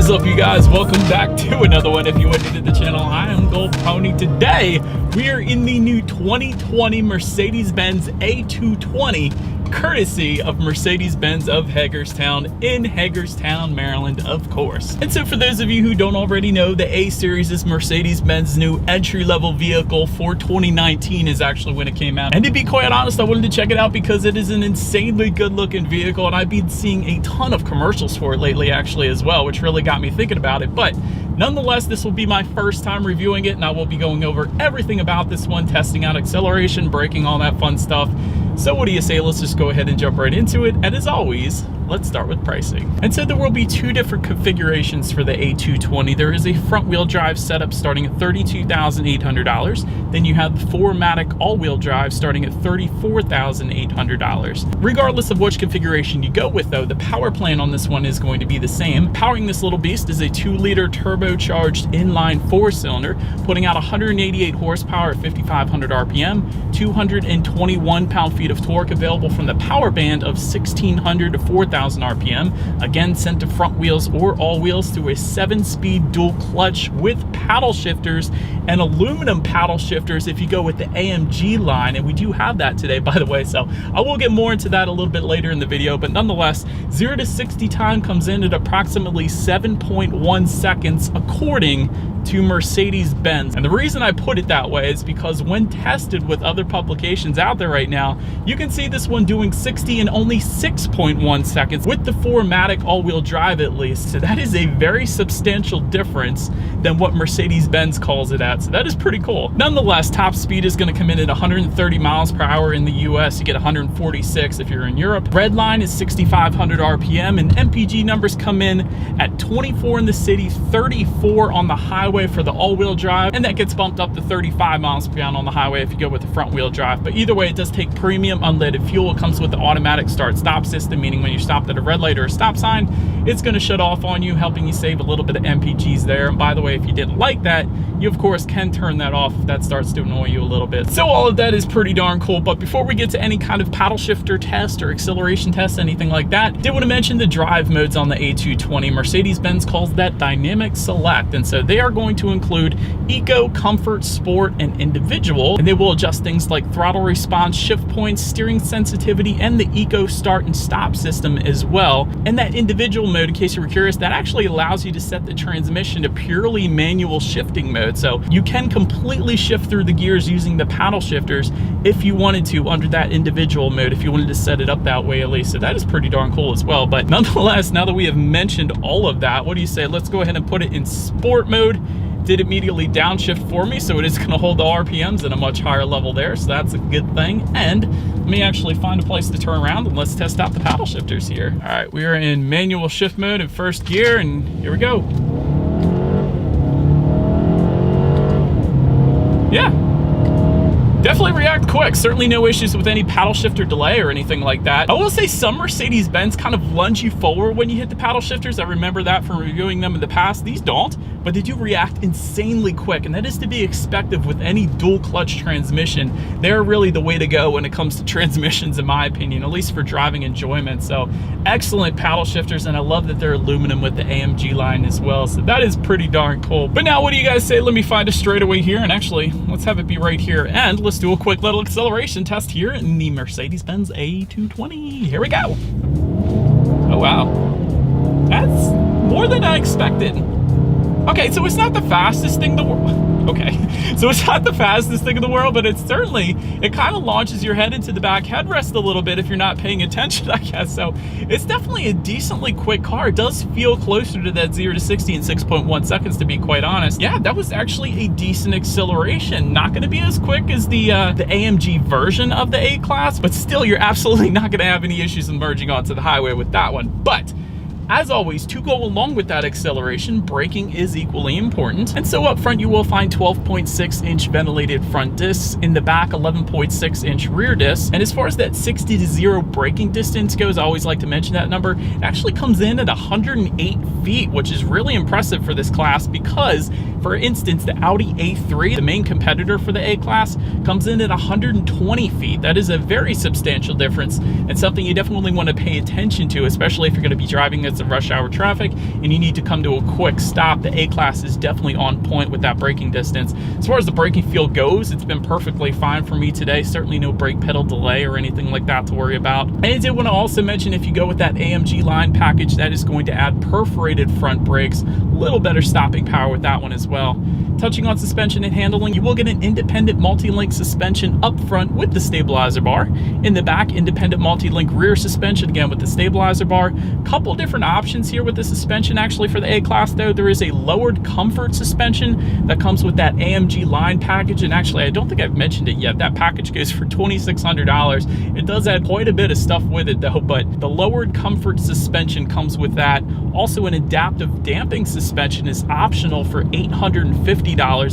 is up, you guys? Welcome back to another one. If you are new to the channel, I am Gold Pony. Today we are in the new 2020 Mercedes-Benz A220, courtesy of Mercedes-Benz of Hagerstown in Hagerstown, Maryland, of course. And so for those of you who don't already know, the A Series is Mercedes-Benz new entry-level vehicle for 2019 is actually when it came out. And to be quite honest, I wanted to check it out because it is an insanely good-looking vehicle, and I've been seeing a ton of commercials for it lately actually as well, which really got me thinking about it. But nonetheless, this will be my first time reviewing it, and I will be going over everything about this one, testing out acceleration, braking, all that fun stuff. So what do you say? Let's just go ahead and jump right into it. And as always, let's start with pricing. And so there will be two different configurations for the A220. There is a front wheel drive setup starting at $32,800. Then you have the 4MATIC all-wheel drive starting at $34,800. Regardless of which configuration you go with though, the power plan on this one is going to be the same. Powering this little beast is a 2-liter turbocharged inline 4-cylinder, putting out 188 horsepower at 5,500 RPM, 221 pound-feet of torque available from the power band of 1,600 to 4,000 RPM, again sent to front wheels or all wheels through a 7-speed dual clutch with paddle shifters and aluminum paddle shifters if you go with the AMG line, and we do have that today, by the way, so I will get more into that a little bit later in the video. But nonetheless, 0 to 60 time comes in at approximately 7.1 seconds according to Mercedes-Benz. And the reason I put it that way is because when tested with other publications out there right now, you can see this one doing 60 in only 6.1 seconds with the 4MATIC all-wheel drive at least. So that is a very substantial difference than what Mercedes-Benz calls it at. So that is pretty cool. Nonetheless, top speed is going to come in at 130 miles per hour in the US. You get 146 if you're in Europe. Red line is 6,500 RPM, and MPG numbers come in at 24 in the city, 34 on the highway for the all-wheel drive, and that gets bumped up to 35 miles per gallon on the highway if you go with the front-wheel drive. But either way, it does take premium unleaded fuel. It comes with the automatic start-stop system, meaning when you're stopped at a red light or a stop sign, it's going to shut off on you, helping you save a little bit of MPGs there. And by the way, if you didn't like that, you of course can turn that off if that starts to annoy you a little bit. So all of that is pretty darn cool. But before we get to any kind of paddle shifter test or acceleration test, anything like that, I did want to mention the drive modes on the A220. Mercedes-Benz calls that dynamic select, and so they are going to include eco, comfort, sport, and individual, and they will adjust things like throttle response, shift points, steering sensitivity, and the eco start and stop system as well. And that individual mode, in case you were curious, that actually allows you to set the transmission to purely manual shifting mode. So you can completely shift through the gears using the paddle shifters if you wanted to under that individual mode, if you wanted to set it up that way at least. So that is pretty darn cool as well. But nonetheless, now that we have mentioned all of that, what do you say? Let's go ahead and put it in sport mode. Did immediately downshift for me, so it is going to hold the RPMs at a much higher level there, so that's a good thing. And let me actually find a place to turn around and let's test out the paddle shifters here. All right, we are in manual shift mode in first gear, and here we go. Yeah, definitely react quick. Certainly no issues with any paddle shifter delay or anything like that. I will say some Mercedes-Benz kind of lunge you forward when you hit the paddle shifters. I remember that from reviewing them in the past. These don't, but they do react insanely quick, and that is to be expected with any dual clutch transmission. They're really the way to go when it comes to transmissions, in my opinion, at least for driving enjoyment. So excellent paddle shifters, and I love that they're aluminum with the AMG line as well. So that is pretty darn cool. But now what do you guys say? Let me find a straightaway here, and actually let's have it be right here, and let's do a quick little acceleration test here in the Mercedes-Benz A220. Here we go. Oh wow, that's more than I expected. Okay, so it's not the fastest thing in the world. Okay, so it's not the fastest thing in the world, but it's certainly, it kind of launches your head into the back headrest a little bit if you're not paying attention, I guess. So it's definitely a decently quick car. It does feel closer to that 0 to 60 in 6.1 seconds, to be quite honest. Yeah, that was actually a decent acceleration. Not going to be as quick as the AMG version of the A-Class, but still, you're absolutely not going to have any issues in merging onto the highway with that one. But as always, to go along with that acceleration, braking is equally important. And so up front, you will find 12.6-inch ventilated front discs. In the back, 11.6-inch rear discs. And as far as that 60 to 0 braking distance goes, I always like to mention that number. It actually comes in at 108 feet, which is really impressive for this class, because For instance, the Audi A3, the main competitor for the A-Class, comes in at 120 feet. That is a very substantial difference and something you definitely want to pay attention to, especially if you're going to be driving in some rush hour traffic and you need to come to a quick stop. The A-Class is definitely on point with that braking distance. As far as the braking feel goes, it's been perfectly fine for me today. Certainly no brake pedal delay or anything like that to worry about. And I did want to also mention, if you go with that AMG line package, that is going to add perforated front brakes, a little better stopping power with that one as well. Touching on suspension and handling, you will get an independent multi-link suspension up front with the stabilizer bar. In the back, independent multi-link rear suspension, again with the stabilizer bar. Couple different options here with the suspension. Actually, for the A-Class though, there is a lowered comfort suspension that comes with that AMG line package. And actually, I don't think I've mentioned it yet. That package goes for $2,600. It does add quite a bit of stuff with it though, but the lowered comfort suspension comes with that. Also, an adaptive damping suspension is optional for $850.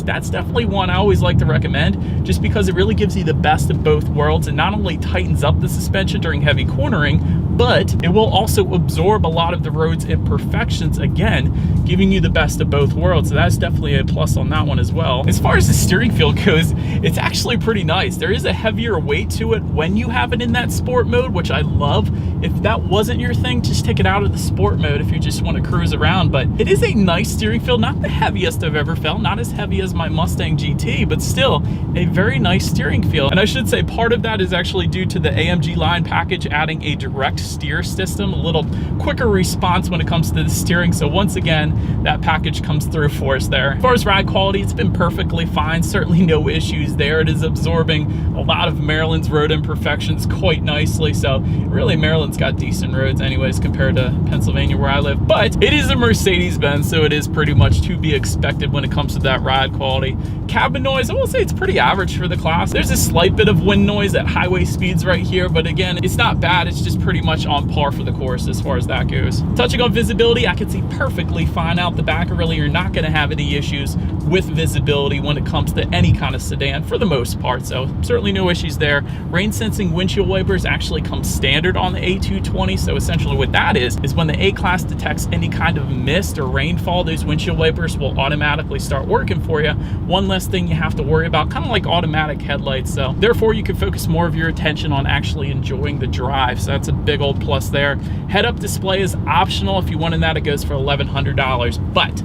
That's definitely one I always like to recommend, just because it really gives you the best of both worlds. And not only tightens up the suspension during heavy cornering, but it will also absorb a lot of the road's imperfections, again, giving you the best of both worlds. So that's definitely a plus on that one as well. As far as the steering feel goes, it's actually pretty nice. There is a heavier weight to it when you have it in that sport mode, which I love. If that wasn't your thing, just take it out of the sport mode if you just want to cruise around. But it is a nice steering feel, not the heaviest I've ever felt, not as heavy as my Mustang GT, but still a very nice steering feel. And I should say part of that is actually due to the AMG line package adding a direct steer system, a little quicker response when it comes to the steering. So once again, that package comes through for us there. As far as ride quality, it's been perfectly fine. Certainly no issues there. It is absorbing a lot of Maryland's road imperfections quite nicely. So really, Maryland's got decent roads anyways compared to Pennsylvania where I live. But it is a Mercedes-Benz, so it is pretty much to be expected when it comes to that ride quality. Cabin noise, I will say it's pretty average for the class. There's a slight bit of wind noise at highway speeds right here, but again, it's not bad. It's just pretty much on par for the course as far as that goes. Touching on visibility, I can see perfectly fine out the back. Really, you're not going to have any issues with visibility when it comes to any kind of sedan for the most part, so certainly no issues there. Rain sensing windshield wipers actually come standard on the A220, so essentially what that is when the A-Class detects any kind of mist or rainfall, those windshield wipers will automatically start working for you. One less thing you have to worry about, kind of like automatic headlights. So therefore, you can focus more of your attention on actually enjoying the drive. So that's a big old plus there. Head-up display is optional. If you wanted that, it goes for $1,100. But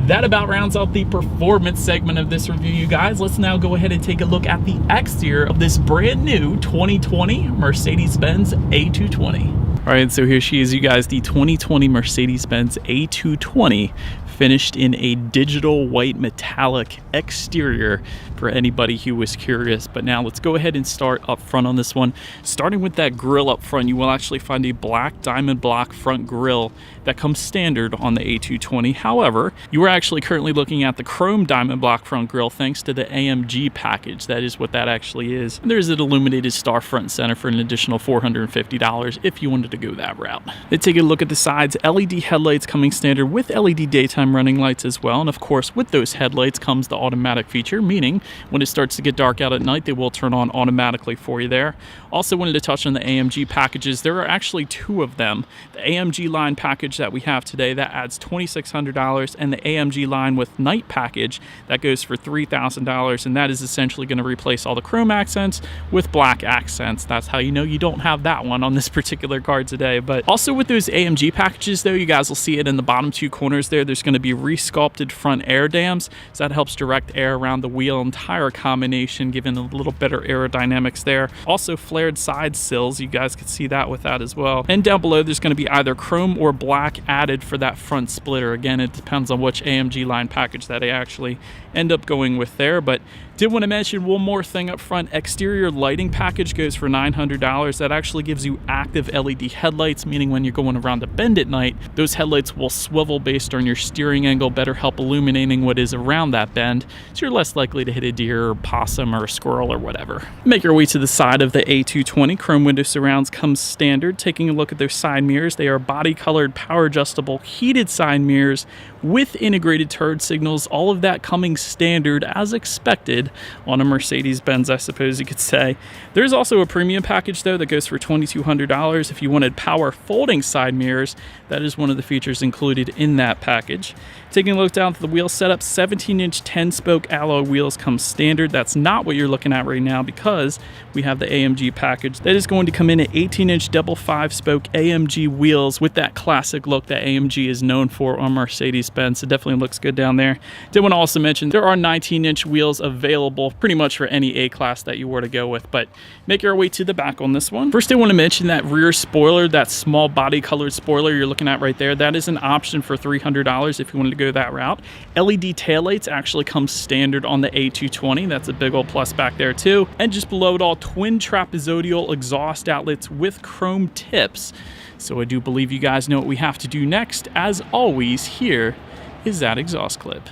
that about rounds out the performance segment of this review, you guys. Let's now go ahead and take a look at the exterior of this brand new 2020 Mercedes-Benz A220. All right, so here she is, you guys, the 2020 Mercedes-Benz A220, finished in a digital white metallic exterior for anybody who was curious. But now let's go ahead and start up front on this one. Starting with that grille up front, you will actually find a black diamond block front grille that comes standard on the A220. However, you are actually currently looking at the chrome diamond block front grille thanks to the AMG package. That is what that actually is. And there's an illuminated star front and center for an additional $450 if you wanted to go that route. Let's take a look at the sides. LED headlights coming standard with LED daytime running lights as well. And of course, with those headlights comes the automatic feature, meaning when it starts to get dark out at night, they will turn on automatically for you there. Also wanted to touch on the AMG packages. There are actually two of them. The AMG line package that we have today, that adds $2,600, and the AMG line with night package that goes for $3,000, and that is essentially going to replace all the chrome accents with black accents. That's how you know you don't have that one on this particular car today. But also with those AMG packages though, you guys will see it in the bottom two corners there. There's going to be resculpted front air dams, so that helps direct air around the wheel and tire combination, giving a little better aerodynamics there. Also flared side sills, you guys can see that with that as well. And down below there's going to be either chrome or black added for that front splitter. Again, it depends on which AMG line package that I actually end up going with there. But did want to mention one more thing up front. Exterior lighting package goes for $900. That actually gives you active LED headlights, meaning when you're going around a bend at night, those headlights will swivel based on your steering angle, better help illuminating what is around that bend, so you're less likely to hit a deer or possum or a squirrel or whatever. Make our way to the side of the A220. Chrome window surrounds comes standard. Taking a look at their side mirrors, they are body colored, power adjustable, heated side mirrors with integrated turn signals, all of that coming standard as expected on a Mercedes-Benz, I suppose you could say. There's also a premium package though that goes for $2,200. If you wanted power folding side mirrors, that is one of the features included in that package. Taking a look down at the wheel setup, 17-inch 10-spoke alloy wheels come standard. That's not what you're looking at right now because we have the AMG package. That is going to come in at 18-inch double 5-spoke AMG wheels with that classic look that AMG is known for on Mercedes-Benz. It definitely looks good down there. Did want to also mention there are 19-inch wheels available pretty much for any A-Class that you were to go with, but make our way to the back on this one. First, I want to mention that rear spoiler, that small body colored spoiler you're looking at right there. That is an option for $300 if you wanted to go that route. LED taillights actually come standard on the A220. That's a big old plus back there too. And just below it all, twin trapezoidal exhaust outlets with chrome tips. So I do believe you guys know what we have to do next. As always, here is that exhaust clip.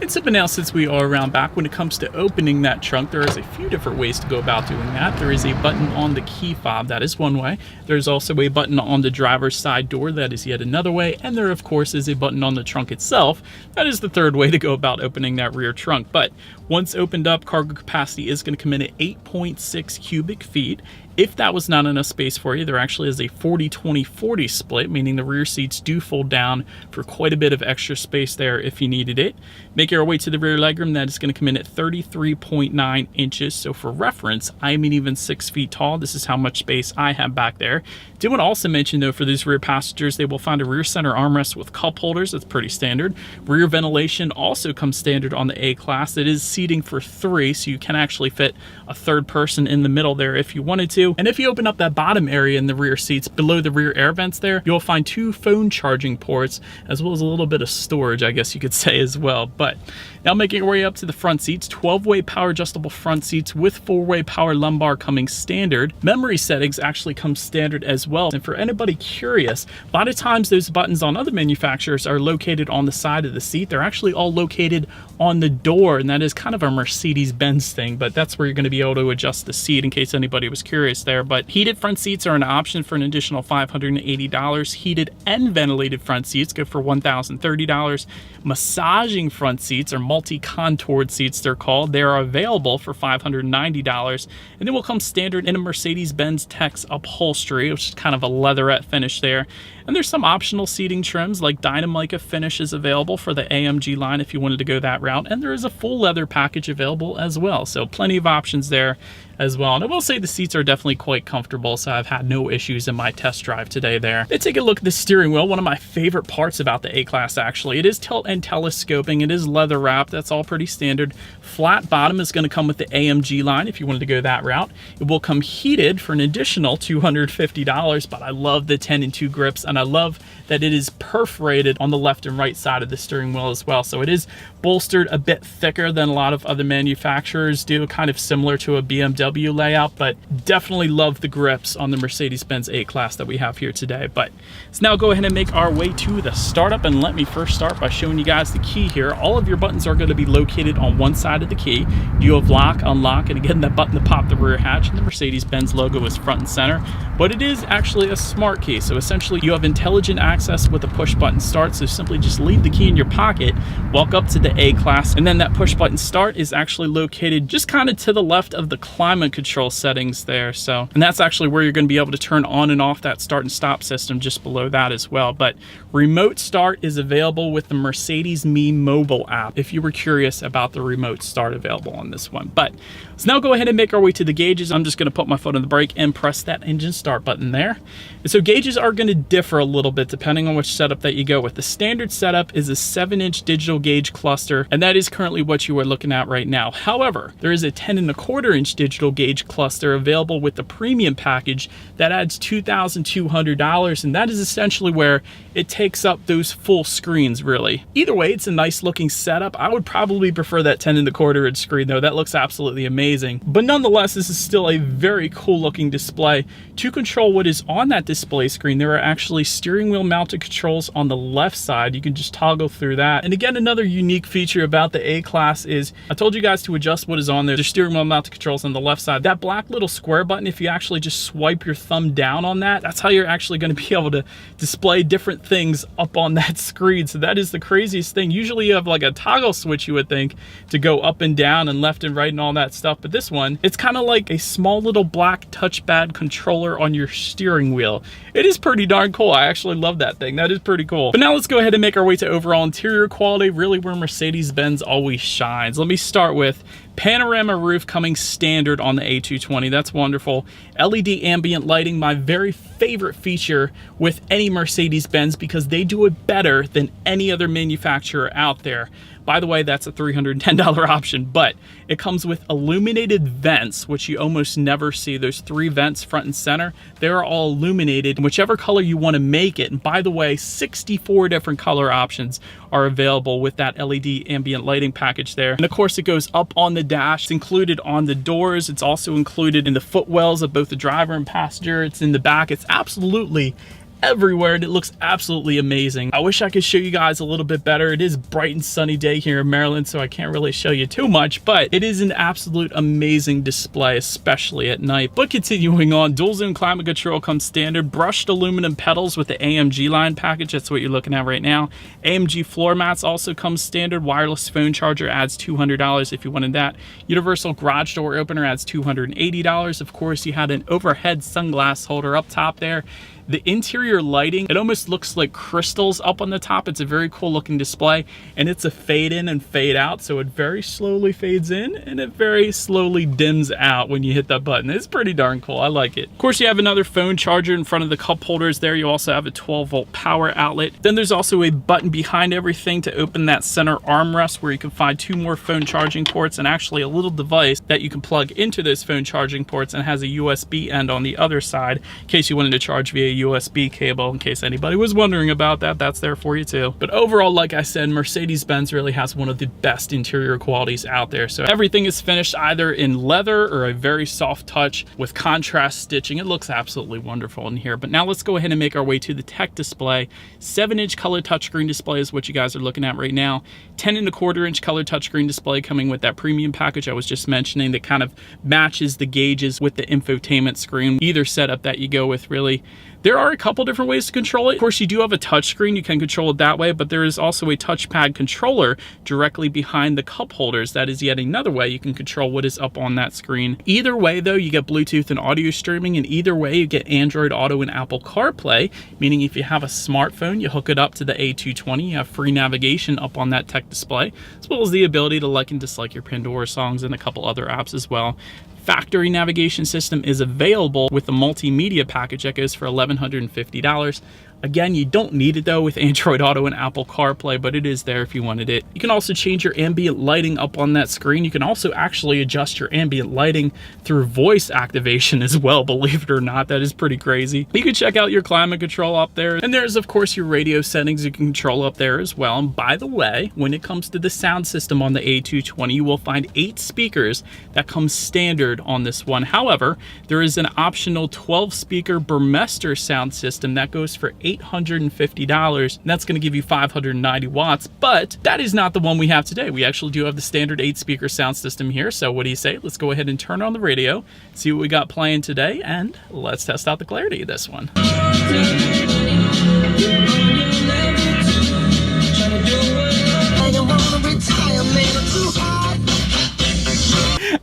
And something else, since we are around back, when it comes to opening that trunk, there is a few different ways to go about doing that. There is a button on the key fob, that is one way. There's also a button on the driver's side door, that is yet another way. And there, of course, is a button on the trunk itself. That is the third way to go about opening that rear trunk. But once opened up, cargo capacity is going to come in at 8.6 cubic feet. If that was not enough space for you, there actually is a 40-20-40 split, meaning the rear seats do fold down for quite a bit of extra space there if you needed it. Making our way to the rear legroom, that is going to come in at 33.9 inches. So for reference, I'm even 6 feet tall. This is how much space I have back there. Did want to also mention though, for these rear passengers, they will find a rear center armrest with cup holders. That's pretty standard. Rear ventilation also comes standard on the A-Class. It is seating for 3, so you can actually fit a third person in the middle there if you wanted to. And if you open up that bottom area in the rear seats below the rear air vents there, you'll find 2 phone charging ports as well as a little bit of storage, I guess you could say as well. But now making our way up to the front seats, 12-way power adjustable front seats with 4-way power lumbar coming standard. Memory settings actually come standard as well. And for anybody curious, a lot of times those buttons on other manufacturers are located on the side of the seat. They're actually all located on the door, and that is kind of a Mercedes-Benz thing, but that's where you're going to be able to adjust the seat in case anybody was curious there. But heated front seats are an option for an additional $580. Heated and ventilated front seats go for $1,030. Massaging front seats, or multi-contoured seats they're called, they are available for $590, and they will come standard in a Mercedes-Benz Tex upholstery, which is kind of a leatherette finish there. And there's some optional seating trims like Dynamica finish is available for the AMG line if you wanted to go that route. And there is a full leather package available as well. So plenty of options there as well. And I will say the seats are definitely quite comfortable, so I've had no issues in my test drive today there. Let's take a look at the steering wheel. One of my favorite parts about the A-Class actually. It is tilt and telescoping. It is leather wrapped. That's all pretty standard. Flat bottom is going to come with the AMG line if you wanted to go that route. It will come heated for an additional $250, but I love the 10-2 grips, and I love that it is perforated on the left and right side of the steering wheel as well. So it is bolstered a bit thicker than a lot of other manufacturers do, kind of similar to a BMW layout, but definitely love the grips on the Mercedes-Benz A-Class that we have here today. But let's now go ahead and make our way to the startup, and let me first start by showing you guys the key here. All of your buttons are going to be located on one side of the key. You have lock, unlock, and again that button to pop the rear hatch, and the Mercedes-Benz logo is front and center. But it is actually a smart key, so essentially you have intelligent access with a push button start. So simply just leave the key in your pocket, walk up to the A-Class, and then that push button start is actually located just kind of to the left of the climate control settings there. So, and that's actually where you're going to be able to turn on and off that start and stop system just below that as well. But remote start is available with the Mercedes Me mobile app if you were curious about the remote start available on this one. But let's now go ahead and make our way to the gauges. I'm just going to put my foot on the brake and press that engine start button there. And so gauges are going to differ a little bit depending on which setup that you go with. The standard setup is a 7-inch digital gauge cluster, and that is currently what you are looking at right now. However, there is a 10.25-inch digital gauge cluster available with the premium package that adds $2,200, and that is essentially where it takes up those full screens really. Either way, it's a nice looking setup. I would probably prefer that 10.25-inch screen though. That looks absolutely amazing. But nonetheless, this is still a very cool looking display. To control what is on that display screen, there are actually steering wheel mounted controls on the left side. You can just toggle through that. And again, another unique feature about the A-Class is I told you guys to adjust what is on there. There's steering wheel mounted controls on the left left side. That black little square button, if you actually just swipe your thumb down on that, that's how you're actually going to be able to display different things up on that screen. So that is the craziest thing. Usually you have like a toggle switch, you would think, to go up and down and left and right and all that stuff. But this one, it's kind of like a small little black touchpad controller on your steering wheel. It is pretty darn cool. I actually love that thing. That is pretty cool. But now let's go ahead and make our way to overall interior quality, really where Mercedes-Benz always shines. Let me start with panorama roof coming standard on the A220. That's wonderful. LED ambient lighting, my very favorite feature with any Mercedes-Benz, because they do it better than any other manufacturer out there. By the way, that's a $310 option, but it comes with illuminated vents, which you almost never see. Those 3 vents front and center, they're all illuminated in whichever color you want to make it. And by the way, 64 different color options are available with that LED ambient lighting package there. And of course, it goes up on the dash. It's included on the doors. It's also included in the footwells of both the driver and passenger. It's in the back. It's absolutely everywhere, and it looks absolutely amazing. I wish I could show you guys a little bit better. It is a bright and sunny day here in Maryland, so I can't really show you too much, but it is an absolute amazing display, especially at night. But continuing on, dual zone climate control comes standard. Brushed aluminum pedals with the AMG line package. That's what you're looking at right now. AMG floor mats also comes standard. Wireless phone charger adds $200 if you wanted that. Universal garage door opener adds $280. Of course, you had an overhead sunglass holder up top there. The interior lighting, it almost looks like crystals up on the top. It's a very cool looking display, and it's a fade in and fade out. So it very slowly fades in and it very slowly dims out when you hit that button. It's pretty darn cool. I like it. Of course, you have another phone charger in front of the cup holders there. You also have a 12-volt power outlet. Then there's also a button behind everything to open that center armrest where you can find 2 more phone charging ports and actually a little device that you can plug into those phone charging ports, and has a USB end on the other side in case you wanted to charge via USB cable. In case anybody was wondering about that, that's there for you too. But overall, like I said, Mercedes-Benz really has one of the best interior qualities out there. So everything is finished either in leather or a very soft touch with contrast stitching. It looks absolutely wonderful in here. But now let's go ahead and make our way to the tech display. 7-inch color touchscreen display is what you guys are looking at right now. 10.25-inch color touchscreen display coming with that premium package I was just mentioning that kind of matches the gauges with the infotainment screen. Either setup that you go with, really. There are a couple different ways to control it. Of course, you do have a touchscreen. You can control it that way, but there is also a touchpad controller directly behind the cup holders. That is yet another way you can control what is up on that screen. Either way, though, you get Bluetooth and audio streaming, and either way, you get Android Auto and Apple CarPlay, meaning if you have a smartphone, you hook it up to the A220, you have free navigation up on that tech display, as well as the ability to like and dislike your Pandora songs and a couple other apps as well. Factory navigation system is available with the multimedia package that goes for $1,150. Again, you don't need it though with Android Auto and Apple CarPlay, but it is there if you wanted it. You can also change your ambient lighting up on that screen. You can also actually adjust your ambient lighting through voice activation as well, believe it or not. That is pretty crazy. You can check out your climate control up there. And there's of course your radio settings you can control up there as well. And by the way, when it comes to the sound system on the A220, you will find 8 speakers that come standard on this one. However, there is an optional 12-speaker Burmester sound system that goes for $850, and that's going to give you 590 watts, but that is not the one we have today. We actually do have the standard 8-speaker sound system here, so what do you say? Let's go ahead and turn on the radio, see what we got playing today, and let's test out the clarity of this one.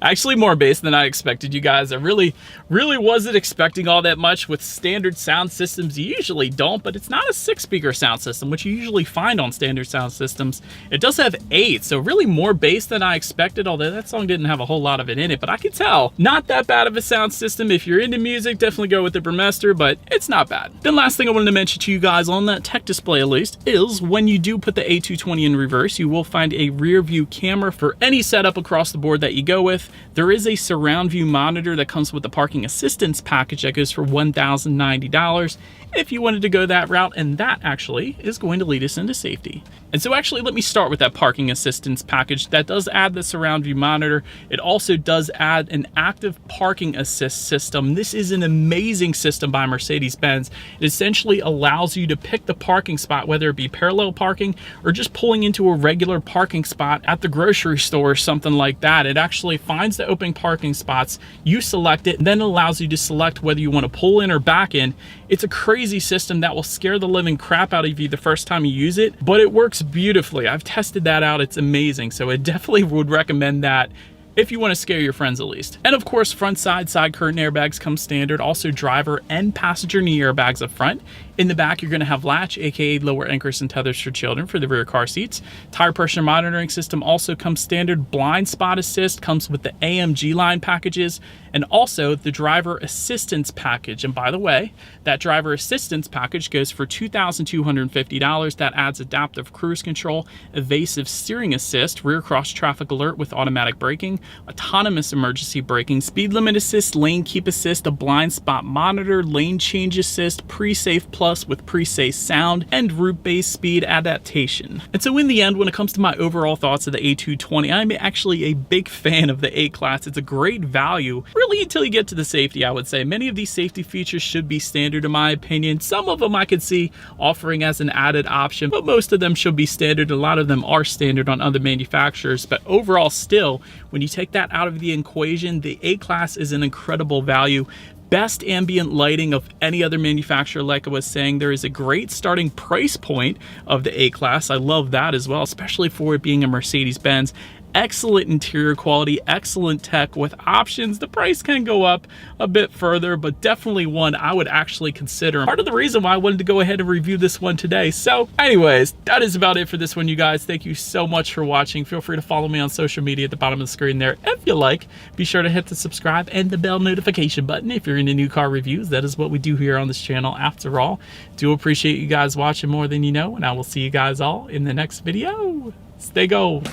Actually more bass than I expected, you guys. I really wasn't expecting all that much. With standard sound systems, you usually don't, but it's not a 6-speaker sound system, which you usually find on standard sound systems. It does have 8, so really more bass than I expected, although that song didn't have a whole lot of it in it, but I could tell. Not that bad of a sound system. If you're into music, definitely go with the Burmester, but it's not bad. Then last thing I wanted to mention to you guys on that tech display at least is when you do put the A220 in reverse, you will find a rear view camera for any setup across the board that you go with. There is a surround view monitor that comes with the parking assistance package that goes for $1,090 if you wanted to go that route, and that actually is going to lead us into safety. And so actually, let me start with that parking assistance package. That does add the surround view monitor. It also does add an active parking assist system. This is an amazing system by Mercedes-Benz. It essentially allows you to pick the parking spot, whether it be parallel parking or just pulling into a regular parking spot at the grocery store or something like that. It actually finds finds the open parking spots, you select it, and then it allows you to select whether you want to pull in or back in. It's a crazy system that will scare the living crap out of you the first time you use it, but it works beautifully. I've tested that out. It's amazing. So I definitely would recommend that if you want to scare your friends at least. And of course, front side curtain airbags come standard, also driver and passenger knee airbags up front. In the back, you're going to have latch, aka lower anchors and tethers for children for the rear car seats. Tire pressure monitoring system also comes standard. Blind spot assist comes with the AMG line packages, and also the driver assistance package. And by the way, that driver assistance package goes for $2,250. That adds adaptive cruise control, evasive steering assist, rear cross traffic alert with automatic braking, autonomous emergency braking, speed limit assist, lane keep assist, a blind spot monitor, lane change assist, pre-safe plus with pre-safe sound, and route-based speed adaptation. And so in the end, when it comes to my overall thoughts of the A220, I'm actually a big fan of the A-Class. It's a great value, really until you get to the safety, I would say. Many of these safety features should be standard in my opinion. Some of them I could see offering as an added option, but most of them should be standard. A lot of them are standard on other manufacturers, but overall still, when you take that out of the equation, the A-Class is an incredible value. Best ambient lighting of any other manufacturer. Like I was saying, there is a great starting price point of the A-Class. I love that as well, especially for it being a Mercedes-Benz. Excellent interior quality, excellent tech with options. The price can go up a bit further, but definitely one I would actually consider. Part of the reason why I wanted to go ahead and review this one today. So anyways, that is about it for this one, you guys. Thank you so much for watching. Feel free to follow me on social media at the bottom of the screen there. If you like, be sure to hit the subscribe and the bell notification button if you're into new car reviews. That is what we do here on this channel after all. Do appreciate you guys watching more than you know, and I will see you guys all in the next video. Stay gold.